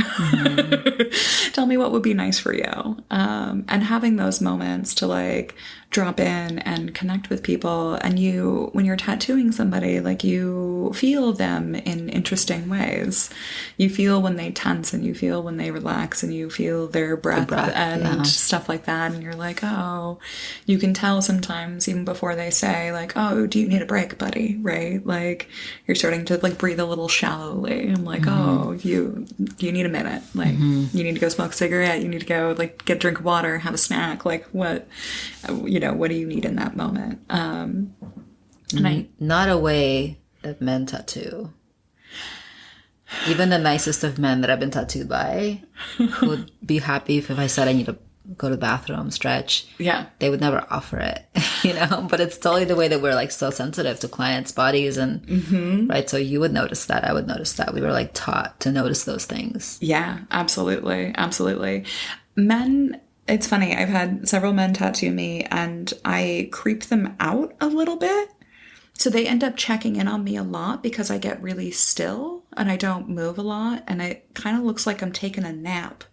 Tell me what would be nice for you. And having those moments to like drop in and connect with people. And you, when you're tattooing somebody, like you feel them in interesting ways. You feel when they tense and you feel when they relax and you feel their breath and stuff like that. And you're like, oh, you can tell sometimes even before they say like, oh, do you need a break, buddy? Right? Like you're starting to like breathe a little shallowly. I'm like, oh, you need a minute. Like you need to go smoke a cigarette. You need to go like get a drink of water, have a snack. Like what, you know, what do you need in that moment? And not a way that men tattoo. Even the nicest of men that I've been tattooed by would be happy if I said I need to go to the bathroom, stretch. Yeah. They would never offer it, you know? But it's totally the way that we're like so sensitive to clients' bodies and, right? So you would notice that. I would notice that. We were like taught to notice those things. Yeah, absolutely. Absolutely. Men, it's funny. I've had several men tattoo me and I creep them out a little bit. So they end up checking in on me a lot because I get really still and I don't move a lot. And it kind of looks like I'm taking a nap.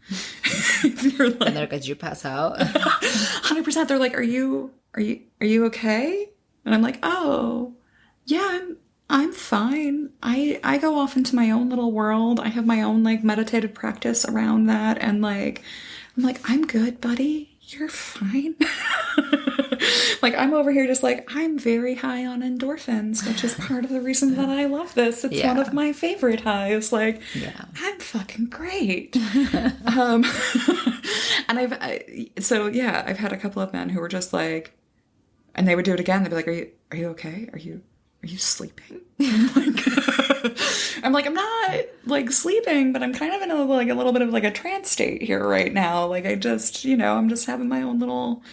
And they're like, did you pass out? 100%. They're like, are you okay? And I'm like, oh, yeah, I'm fine. I go off into my own little world. I have my own like meditative practice around that. And like, I'm like, I'm good, buddy. You're fine. Like, I'm over here just like, I'm very high on endorphins, which is part of the reason that I love this. It's one of my favorite highs. Like, I'm fucking great. And I've had a couple of men who were just like, and they would do it again. They'd be like, are you okay? Are you sleeping? I'm like, I'm not like sleeping, but I'm kind of in a little bit of like a trance state here right now. Like I just, you know, I'm just having my own little,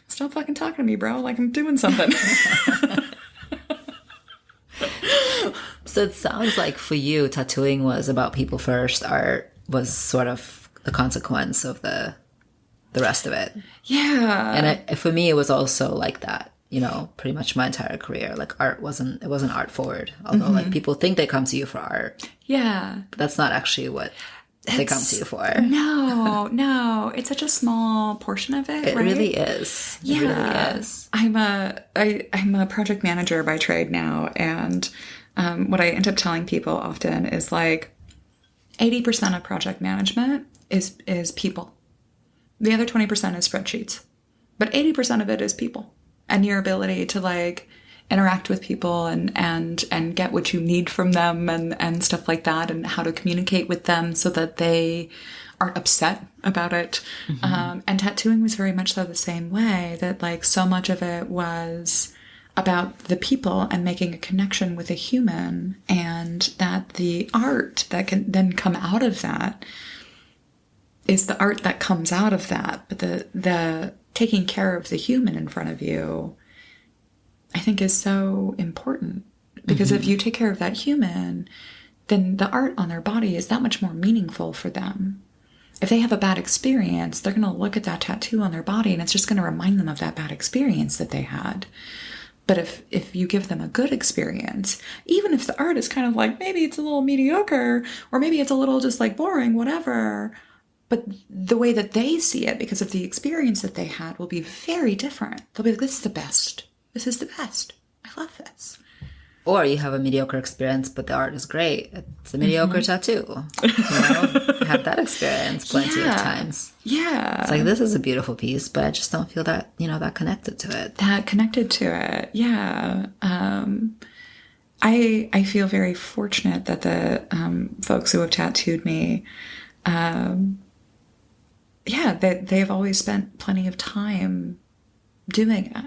stop fucking talking to me, bro. Like I'm doing something. So it sounds like for you, tattooing was about people first. Art was sort of the consequence of the rest of it. Yeah. And for me, it was also like that. You know, pretty much my entire career, like art wasn't art forward. Although like people think they come to you for art. Yeah. But that's not actually what they come to you for. No. It's such a small portion of it. It really is. Yeah. It really is. I'm a project manager by trade now. And what I end up telling people often is like 80% of project management is people. The other 20% is spreadsheets. But 80% of it is people. And your ability to like interact with people and get what you need from them and stuff like that, and how to communicate with them so that they aren't upset about it. And tattooing was very much so the same way, that like so much of it was about the people and making a connection with a human, and that the art that can then come out of that is the art that comes out of that. But the taking care of the human in front of you, I think, is so important. Because if you take care of that human, then the art on their body is that much more meaningful for them. If they have a bad experience, they're going to look at that tattoo on their body and it's just going to remind them of that bad experience that they had. But if you give them a good experience, even if the art is kind of like, maybe it's a little mediocre, or maybe it's a little just like boring, whatever, but the way that they see it, because of the experience that they had, will be very different. They'll be like, this is the best. This is the best. I love this. Or you have a mediocre experience, but the art is great. It's a mediocre tattoo. You know, I had that experience plenty of times. Yeah. It's like, this is a beautiful piece, but I just don't feel that, you know, that connected to it. That connected to it. Yeah. I feel very fortunate that the folks who have tattooed me, that they've always spent plenty of time doing it.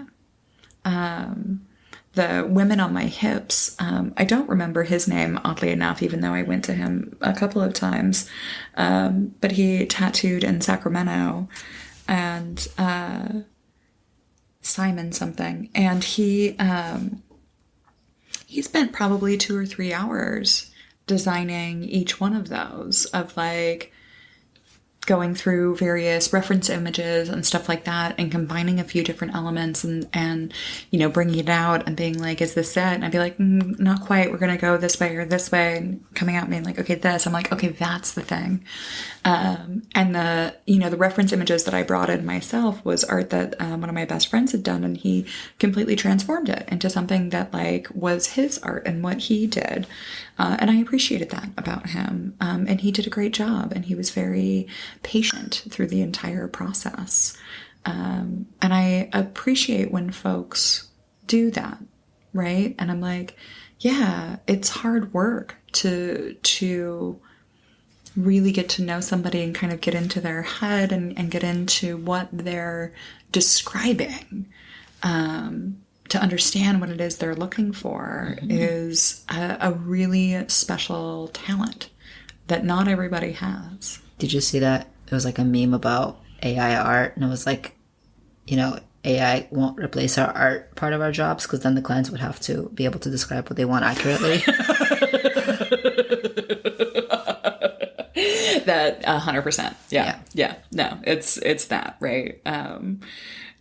The women on my hips, I don't remember his name, oddly enough, even though I went to him a couple of times. But he tattooed in Sacramento, and Simon something. And he spent probably 2 or 3 hours designing each one of those, of like going through various reference images and stuff like that, and combining a few different elements, and you know, bringing it out and being like, is this it? And I'd be like, not quite, we're gonna go this way or this way, and coming out and being like, okay, this. I'm like, okay, that's the thing. And the, you know, the reference images that I brought in myself was art that one of my best friends had done, and he completely transformed it into something that like was his art and what he did. And I appreciated that about him. And he did a great job, and he was very patient through the entire process. And I appreciate when folks do that, right? And I'm like, yeah, it's hard work to really get to know somebody and kind of get into their head and get into what they're describing. To understand what it is they're looking for is a really special talent that not everybody has. Did you see that? It was like a meme about AI art, and it was like, you know, AI won't replace our art part of our jobs, because then the clients would have to be able to describe what they want accurately. That 100%. Yeah. No, it's that, right?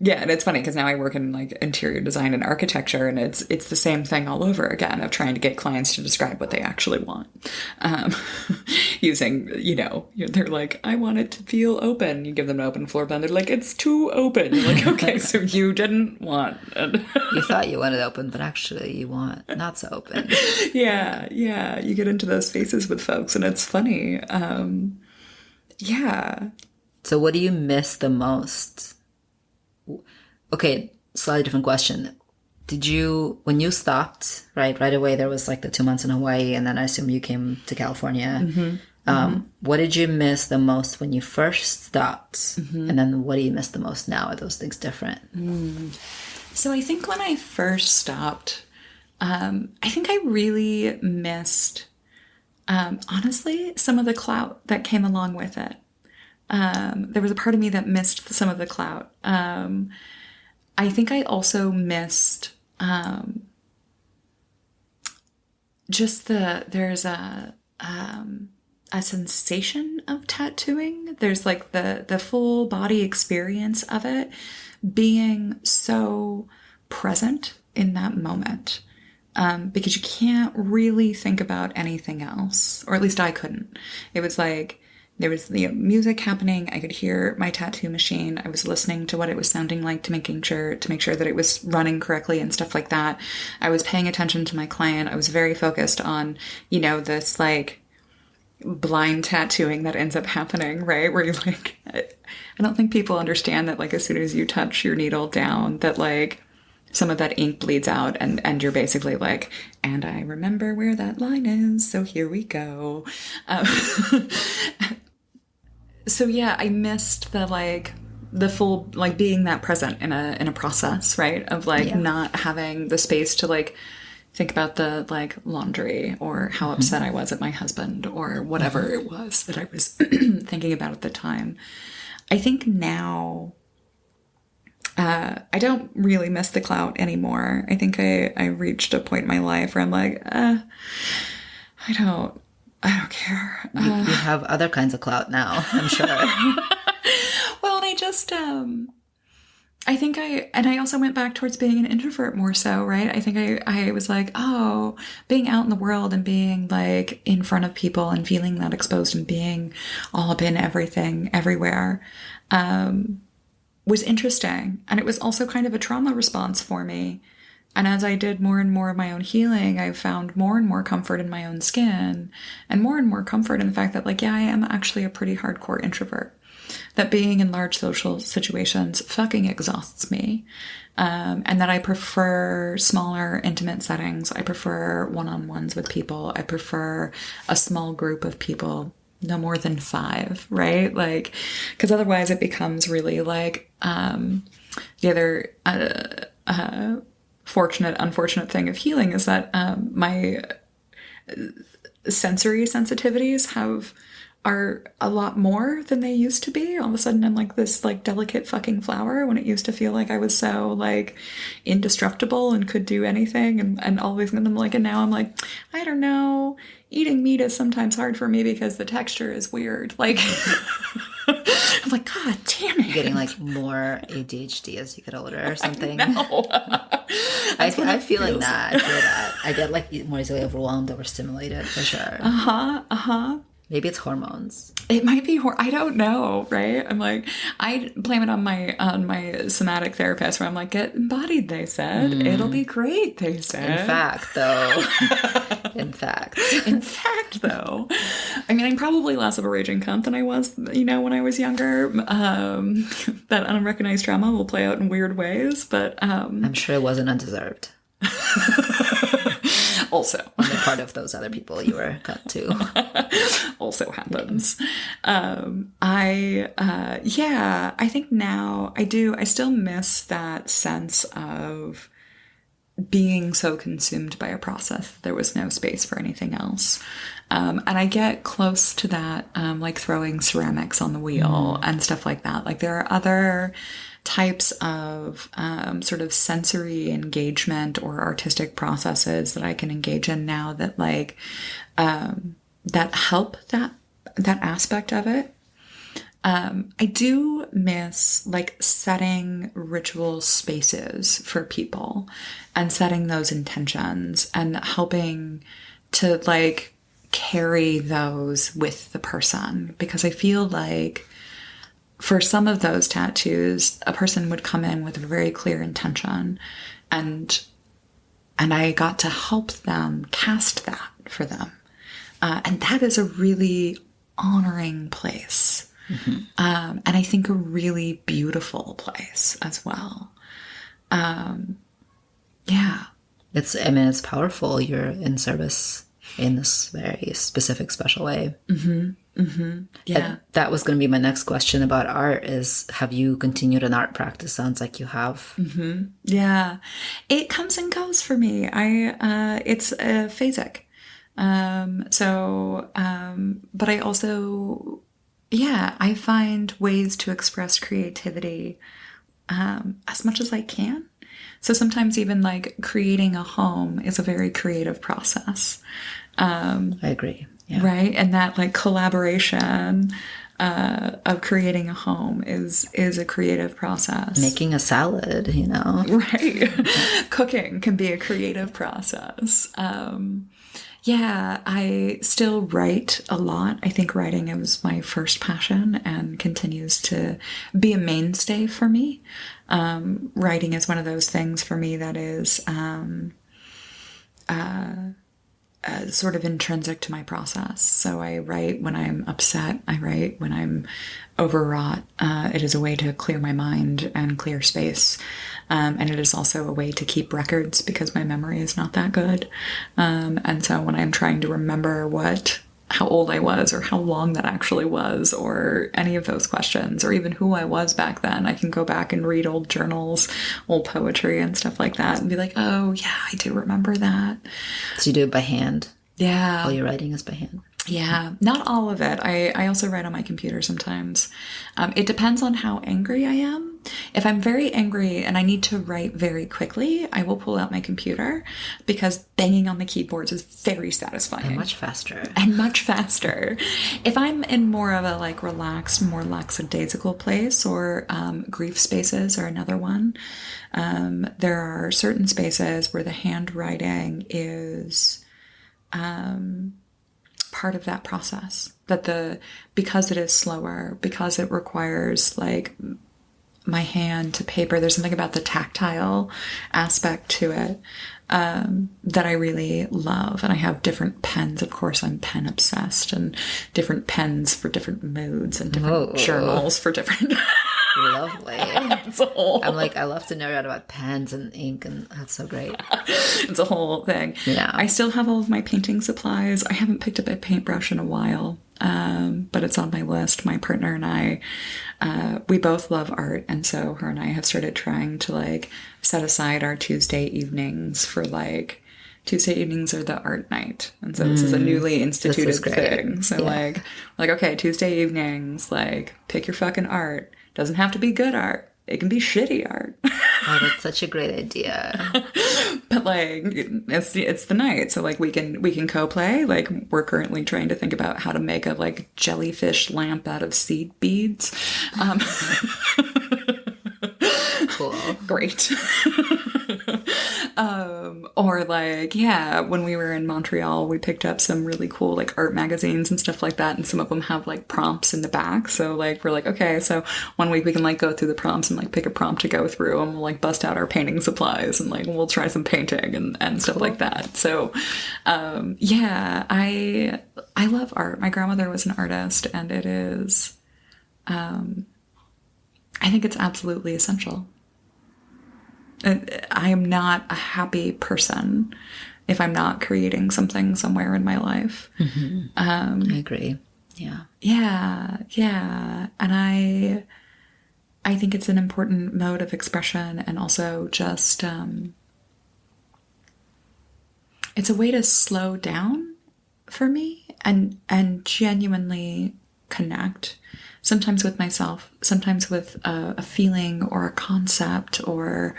Yeah, and it's funny because now I work in like interior design and architecture, and it's the same thing all over again of trying to get clients to describe what they actually want. Using, you know, they're like, I want it to feel open. You give them an open floor plan. They're like, it's too open. You're like, okay, so you didn't want it. You thought you wanted open, but actually you want not so open. Yeah. You get into those spaces with folks, and it's funny. Yeah. So what do you miss the most? Okay, slightly different question. Did you, when you stopped, right away, there was like the 2 months in Hawaii, and then I assume you came to California. What did you miss the most when you first stopped? And then what do you miss the most now? Are those things different? So I think when I first stopped, I think I really missed, honestly, some of the clout that came along with it. There was a part of me that missed some of the clout. I think I also missed just there's a sensation of tattooing. There's like the full body experience of it being so present in that moment. Because you can't really think about anything else, or at least I couldn't. It was like, there was music happening. I could hear my tattoo machine. I was listening to what it was sounding like to make sure that it was running correctly and stuff like that. I was paying attention to my client. I was very focused on, you know, this like blind tattooing that ends up happening, right? Where you're like, I don't think people understand that like as soon as you touch your needle down, that like some of that ink bleeds out, and you're basically like, and I remember where that line is, so here we go. So yeah, I missed the full, like being that present in a process, right? Of like not having the space to like think about the like laundry or how upset I was at my husband or whatever it was that I was thinking about at the time. I think now, I don't really miss the clout anymore. I think I reached a point in my life where I'm like, I don't care. You have other kinds of clout now, I'm sure. Well, and I just, I think I also went back towards being an introvert more so, right? I think I was like, oh, being out in the world and being like in front of people and feeling that exposed and being all up in everything, everywhere, was interesting. And it was also kind of a trauma response for me. And as I did more and more of my own healing, I found more and more comfort in my own skin and more comfort in the fact that, like, yeah, I am actually a pretty hardcore introvert. That being in large social situations fucking exhausts me. And that I prefer smaller, intimate settings. I prefer one-on-ones with people. I prefer a small group of people, no more than 5, right? Like, because otherwise it becomes really like the other fortunate, unfortunate thing of healing is that my sensory sensitivities are a lot more than they used to be. All of a sudden I'm like this like delicate fucking flower when it used to feel like I was so like indestructible and could do anything and all these things. And now I'm like, I don't know, eating meat is sometimes hard for me because the texture is weird. Like I'm like, God damn it. You're getting like more ADHD as you get older or something. No. I'm feeling that. I feel that. I get like more easily overwhelmed, overstimulated for sure. Maybe it's hormones. It might be I don't know, right? I'm like, I blame it on my somatic therapist where I'm like, get embodied, they said. It'll be great, they said. In fact, though. In fact, though. I mean, I'm probably less of a raging cunt than I was, when I was younger. That unrecognized trauma will play out in weird ways, but I'm sure it wasn't undeserved. Also, on the part of those other people you were cut to. Also happens. I think now I still miss that sense of being so consumed by a process that there was no space for anything else. And I get close to that, like throwing ceramics on the wheel and stuff like that. Like there are other types of sort of sensory engagement or artistic processes that I can engage in now that like that help that aspect of it. I do miss like setting ritual spaces for people and setting those intentions and helping to like carry those with the person, because I feel like for some of those tattoos, a person would come in with a very clear intention and I got to help them cast that for them. And that is a really honoring place. And I think a really beautiful place as well. Yeah. It's powerful. You're in service in this very specific, special way. Yeah. That was going to be my next question about art is, have you continued an art practice? Sounds like you have. Yeah. It comes and goes for me. It's phasic. But I also, I find ways to express creativity, as much as I can. So sometimes even like creating a home is a very creative process. I agree. Yeah. Right. And that like collaboration, of creating a home is a creative process. Making a salad, Right. Cooking can be a creative process. I still write a lot. I think writing was my first passion and continues to be a mainstay for me. Writing is one of those things for me that is sort of intrinsic to my process. So I write when I'm upset. I write when I'm overwrought. It is a way to clear my mind and clear space. And it is also a way to keep records because my memory is not that good. And so when I'm trying to remember how old I was or how long that actually was or any of those questions or even who I was back then, I can go back and read old journals, old poetry and stuff like that and be like, oh yeah, I do remember that. So you do it by hand? Yeah. All your writing is by hand? Yeah, not all of it. I also write on my computer sometimes. It depends on how angry I am. If I'm very angry and I need to write very quickly, I will pull out my computer because banging on the keyboards is very satisfying. And much faster. And much faster. If I'm in more of a like relaxed, more lackadaisical place, or grief spaces are another one, there are certain spaces where the handwriting is part of that process. Because it is slower, because it requires like my hand to paper, there's something about the tactile aspect to it that I really love. And I have different pens. Of course, I'm pen obsessed, and different pens for different moods, and different journals for different. Lovely. I'm like, I love to nerd out about pens and ink, and that's so great. It's a whole thing. Yeah. I still have all of my painting supplies. I haven't picked up a paintbrush in a while, but it's on my list. My partner and I, we both love art, and so her and I have started trying to like set aside our Tuesday evenings for like Tuesday evenings are the art night. And so this is a newly instituted thing. So like, okay, Tuesday evenings, like pick your fucking art. Doesn't have to be good art. It can be shitty art. Oh, that's such a great idea. But like, it's the night. So like we can co-play. Like we're currently trying to think about how to make a like jellyfish lamp out of seed beads. Cool. Great. Or like, yeah, when we were in Montreal, we picked up some really cool like art magazines and stuff like that. And some of them have like prompts in the back. So like, we're like, okay, so one week we can like go through the prompts and like pick a prompt to go through, and we'll like bust out our painting supplies, and like we'll try some painting and stuff like that. So, yeah, I love art. My grandmother was an artist, and it is, I think it's absolutely essential. I am not a happy person if I'm not creating something somewhere in my life. Mm-hmm. I agree. Yeah. Yeah. And I think it's an important mode of expression, and also just, it's a way to slow down for me and genuinely connect. Sometimes with myself, sometimes with a feeling or a concept or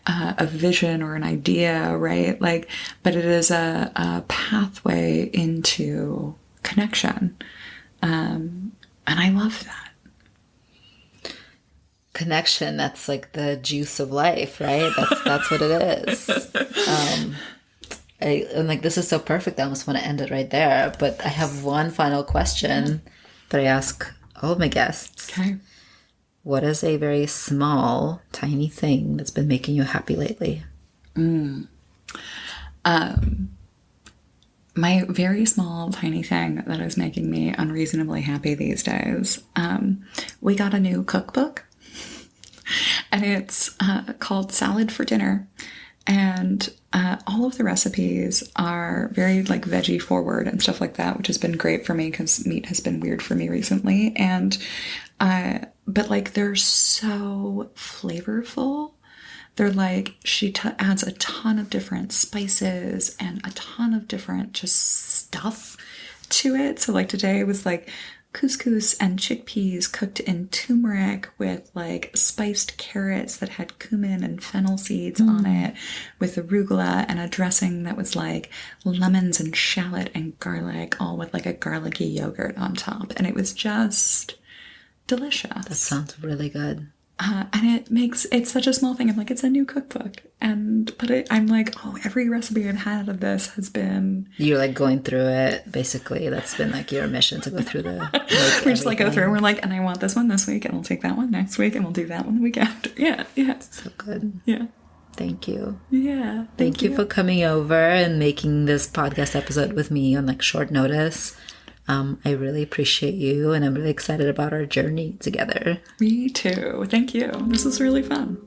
a vision or an idea, right? Like, but it is a pathway into connection. And I love that. Connection, that's like the juice of life, right? That's what it is. I'm like, this is so perfect. I almost want to end it right there. But I have one final question that I ask all of my guests. Okay. What is a very small, tiny thing that's been making you happy lately? My very small, tiny thing that is making me unreasonably happy these days. We got a new cookbook, and it's called Salad for Dinner. And all of the recipes are very like veggie forward and stuff like that, which has been great for me because meat has been weird for me recently. And but like they're so flavorful. They're like, she adds a ton of different spices and a ton of different just stuff to it. So like today was like couscous and chickpeas cooked in turmeric with like spiced carrots that had cumin and fennel seeds on it, with arugula, and a dressing that was like lemons and shallot and garlic, all with like a garlicky yogurt on top. And it was just delicious. That sounds really good. And it's such a small thing. I'm like, it's a new cookbook. I'm like, oh, every recipe I've had of this has been... You're like going through it, basically. That's been like your mission, to go through we just like go through and we're like, and I want this one this week, and we'll take that one next week, and we'll do that one the week after. Yeah. So good. Yeah. Thank you. Yeah. Thank you for coming over and making this podcast episode with me on like short notice. I really appreciate you, and I'm really excited about our journey together. Me too. Thank you. This was really fun.